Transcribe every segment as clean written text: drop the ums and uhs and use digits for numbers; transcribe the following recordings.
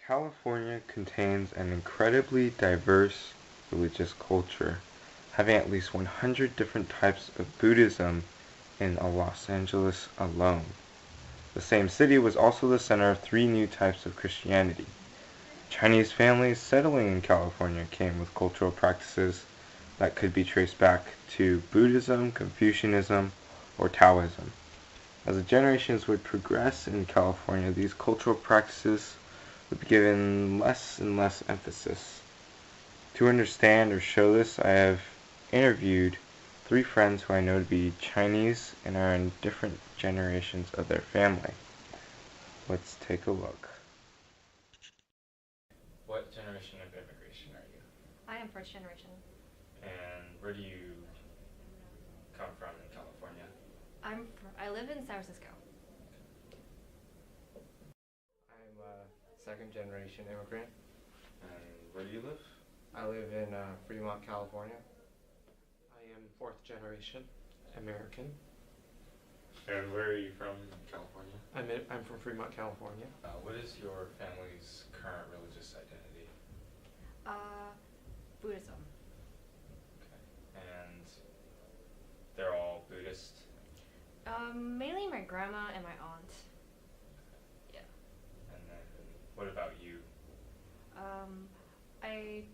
California contains an incredibly diverse religious culture, having at least 100 different types of Buddhism in Los Angeles alone. The same city was also the center of three new types of Christianity. Chinese families settling in California came with cultural practices that could be traced back to Buddhism, Confucianism, or Taoism. As the generations would progress in California, these cultural practices would be given less and less emphasis. To understand or show this, I have interviewed three friends who I know to be Chinese and are in different generations of their family. Let's take a look. What generation of immigration are you? I am first generation. And where do you come from in California? I live in San Francisco. I'm a second generation immigrant. And where do you live? I live in Fremont, California. I am fourth generation American. And where are you from in California? I'm from Fremont, California. What is your family's current religious identity? Buddhism. Okay. And they're all Buddhist? Mainly my grandma and my aunt. Yeah. And then what about you? I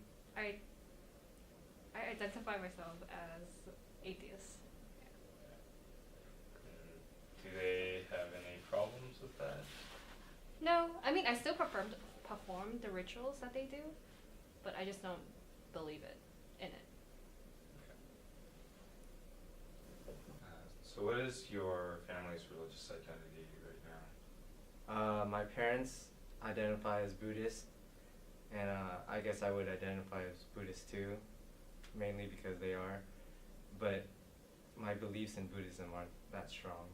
identify myself as atheist. Do they have any problems with that? No, I mean I still perform the rituals that they do, but I just don't believe in it. So what is your family's religious identity right now? My parents identify as Buddhist, and I guess I would identify as Buddhist too, mainly because they are, but my beliefs in Buddhism aren't that strong.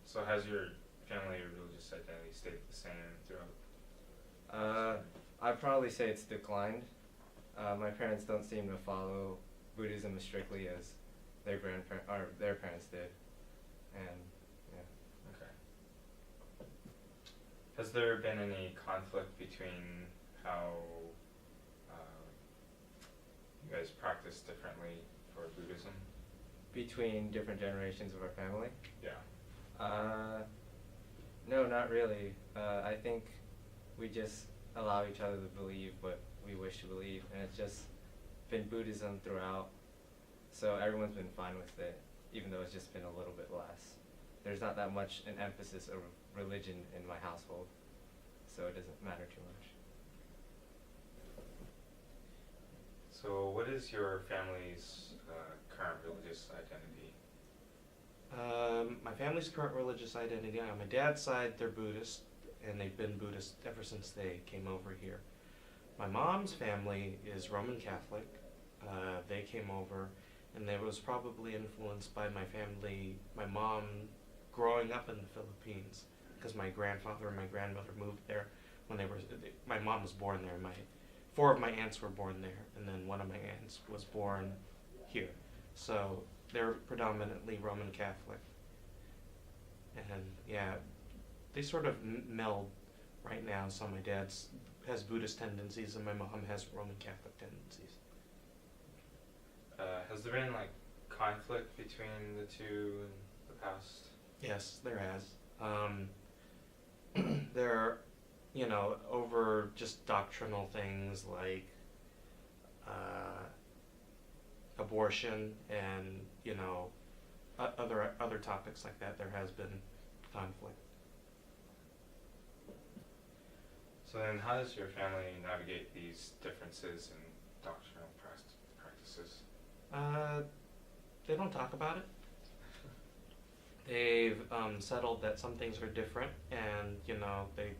So has your family religious identity stayed the same throughout? I'd probably say it's declined. My parents don't seem to follow Buddhism as strictly as their parents did, and yeah. Okay. Has there been any conflict between how you guys practice differently for Buddhism? Between different generations of our family? Yeah. No, not really. I think we just allow each other to believe what we wish to believe, and it's just been Buddhism throughout, so everyone's been fine with it, even though it's just been a little bit less. There's not that much an emphasis of religion in my household, so it doesn't matter too much. So what is your family's current religious identity? My family's current religious identity, on my dad's side, they're Buddhist, and they've been Buddhist ever since they came over here. My mom's family is Roman Catholic. They came over, and they was probably influenced by my mom growing up in the Philippines, because my grandfather and my grandmother moved there when my mom was born there. Four of my aunts were born there, and then one of my aunts was born here. So they're predominantly Roman Catholic. And yeah, they sort of meld right now. So my dad has Buddhist tendencies and my mom has Roman Catholic tendencies. Has there been conflict between the two in the past? Yes, there has. There are, over just doctrinal things like abortion and, other topics like that, there has been conflict. So then how does your family navigate these differences in doctrinal practices? They don't talk about it. They've settled that some things are different, and they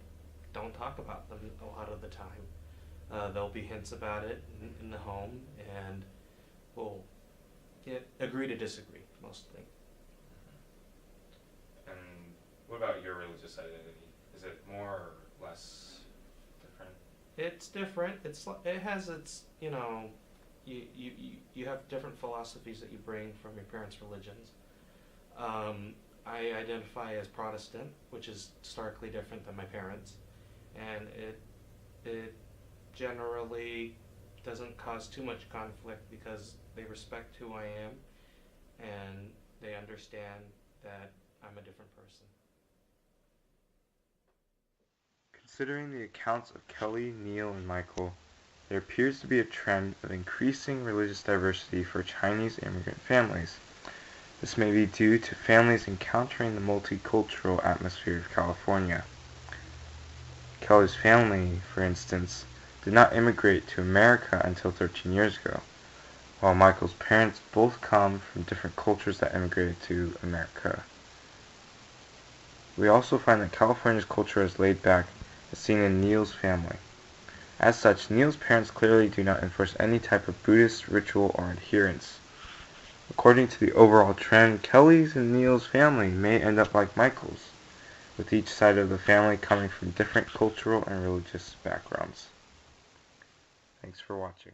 don't talk about them a lot of the time. There'll be hints about it in the home, and we'll agree to disagree mostly. And what about your religious identity? Is it more or less different? It's different. It has its you have different philosophies that you bring from your parents' religions. I identify as Protestant, which is starkly different than my parents. and it generally doesn't cause too much conflict because they respect who I am and they understand that I'm a different person. Considering the accounts of Kelly, Neil, and Michael, there appears to be a trend of increasing religious diversity for Chinese immigrant families. This may be due to families encountering the multicultural atmosphere of California. Kelly's family, for instance, did not immigrate to America until 13 years ago, while Michael's parents both come from different cultures that immigrated to America. We also find that California's culture is laid back, as seen in Neil's family. As such, Neil's parents clearly do not enforce any type of Buddhist ritual or adherence. According to the overall trend, Kelly's and Neil's family may end up like Michael's, with each side of the family coming from different cultural and religious backgrounds. Thanks for watching.